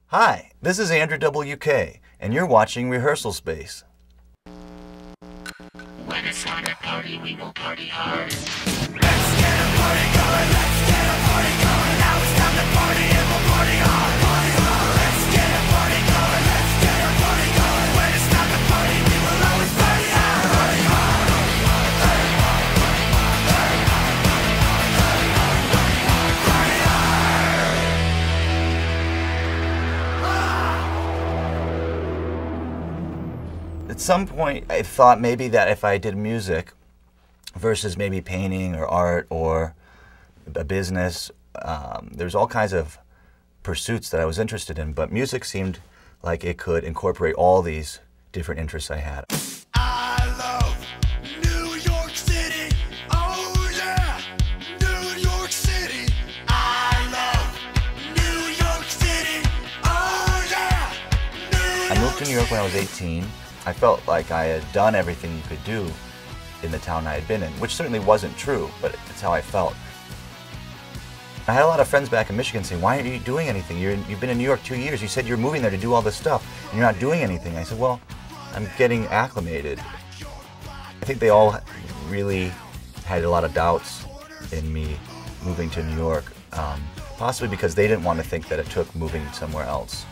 Hi, this is Andrew WK, and you're watching Rehearsal Space. When it's time to party, we will party hard. Let's get a party going, let's get a party going. Now it's time to party and we'll party hard. Party hard. Let's get a party going, let's get a party going. When it's time to party, we will always party hard. Party hard. At some point, I thought maybe that if I did music versus maybe painting or art or a business, there's all kinds of pursuits that I was interested in, but music seemed like it could incorporate all these different interests I had. I love New York City. Oh yeah, New York City. I love New York City. Oh yeah, I moved to New York when I was 18. I felt like I had done everything you could do in the town I had been in, which certainly wasn't true, but it's how I felt. I had a lot of friends back in Michigan saying, why aren't you doing anything? You've been in New York 2 years. You said you're moving there to do all this stuff, and you're not doing anything. I said, well, I'm getting acclimated. I think they all really had a lot of doubts in me moving to New York, possibly because they didn't want to think that it took moving somewhere else.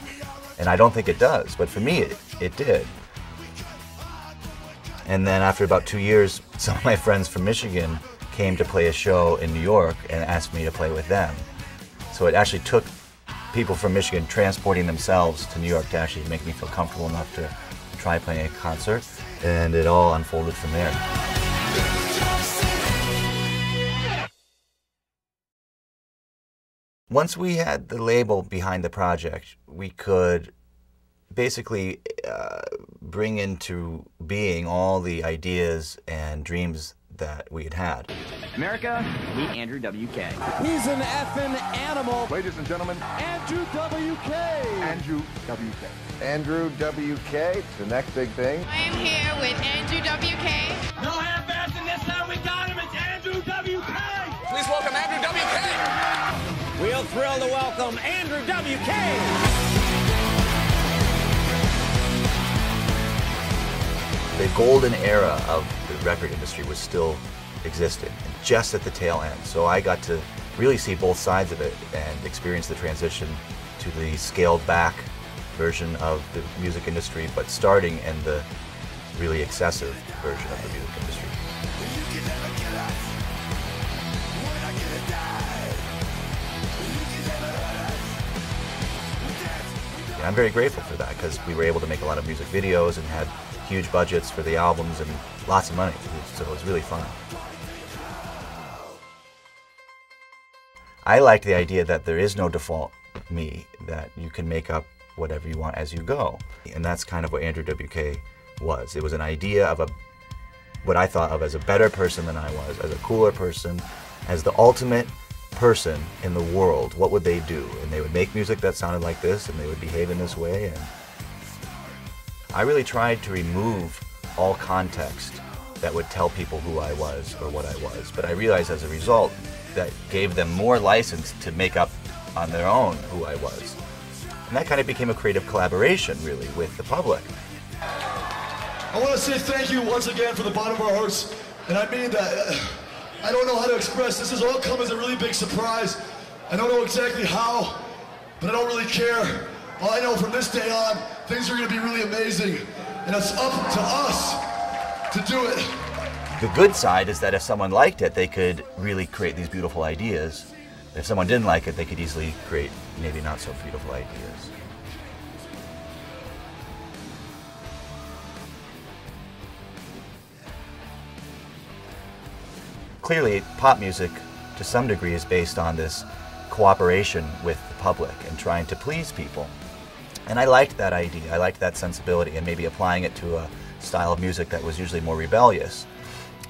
And I don't think it does, but for me, it did. And then after about 2 years, some of my friends from Michigan came to play a show in New York and asked me to play with them. So it actually took people from Michigan transporting themselves to New York to actually make me feel comfortable enough to try playing a concert, and it all unfolded from there. Once we had the label behind the project, we could basically bring into being all the ideas and dreams that we had had. America, meet Andrew WK. He's an effing animal. Ladies and gentlemen, Andrew WK. Andrew WK. Andrew WK, the next big thing. I am here with Andrew WK. No half-assing this time, we got him, it's Andrew WK! Please welcome Andrew WK! We're thrilled to welcome Andrew WK. The golden era of the record industry was still existing, just at the tail end. So I got to really see both sides of it and experience the transition to the scaled back version of the music industry, but starting in the really excessive version of the music industry. And I'm very grateful for that because we were able to make a lot of music videos and had huge budgets for the albums and lots of money, so it was really fun. I liked the idea that there is no default me, that you can make up whatever you want as you go. And that's kind of what Andrew WK was. It was an idea of what I thought of as a better person than I was, as a cooler person, as the ultimate person in the world. What would they do? And they would make music that sounded like this, and they would behave in this way. And I really tried to remove all context that would tell people who I was or what I was. But I realized as a result that gave them more license to make up on their own who I was. And that kind of became a creative collaboration, really, with the public. I want to say thank you once again from the bottom of our hearts. And I mean that. I don't know how to express. This has all come as a really big surprise. I don't know exactly how, but I don't really care. All I know from this day on, things are going to be really amazing. And it's up to us to do it. The good side is that if someone liked it, they could really create these beautiful ideas. If someone didn't like it, they could easily create maybe not so beautiful ideas. Clearly, pop music, to some degree, is based on this cooperation with the public and trying to please people. And I liked that idea, I liked that sensibility, and maybe applying it to a style of music that was usually more rebellious.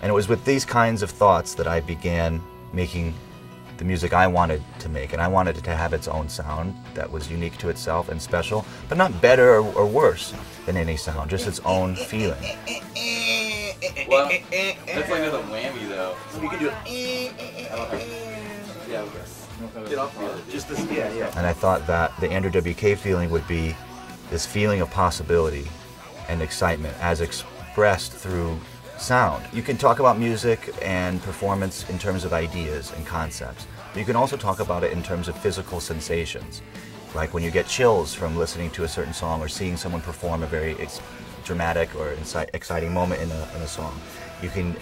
And it was with these kinds of thoughts that I began making the music I wanted to make, and I wanted it to have its own sound that was unique to itself and special, but not better or worse than any sound, just its own feeling. Well, that's like another whammy though. You can do it. I don't know. Yeah, okay. Just this, yeah. And I thought that the Andrew WK feeling would be this feeling of possibility and excitement as expressed through sound. You can talk about music and performance in terms of ideas and concepts, but you can also talk about it in terms of physical sensations, like when you get chills from listening to a certain song or seeing someone perform a very dramatic or exciting moment in a song. You can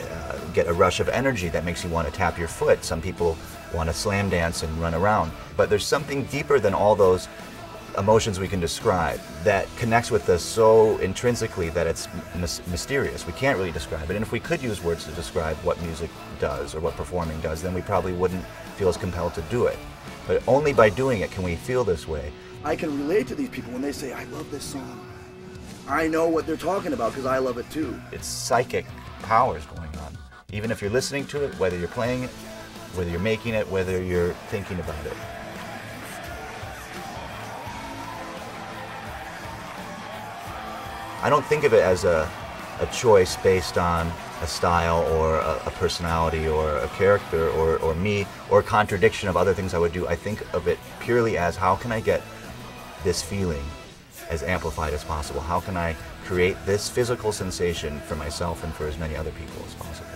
get a rush of energy that makes you want to tap your foot. Some people want to slam dance and run around. But there's something deeper than all those emotions we can describe that connects with us so intrinsically that it's mysterious. We can't really describe it. And if we could use words to describe what music does or what performing does, then we probably wouldn't feel as compelled to do it. But only by doing it can we feel this way. I can relate to these people when they say, I love this song. I know what they're talking about because I love it too. It's psychic powers going on. Even if you're listening to it, whether you're playing it, whether you're making it, whether you're thinking about it. I don't think of it as a choice based on a style or a personality or a character or me or a contradiction of other things I would do. I think of it purely as how can I get this feeling as amplified as possible? How can I create this physical sensation for myself and for as many other people as possible?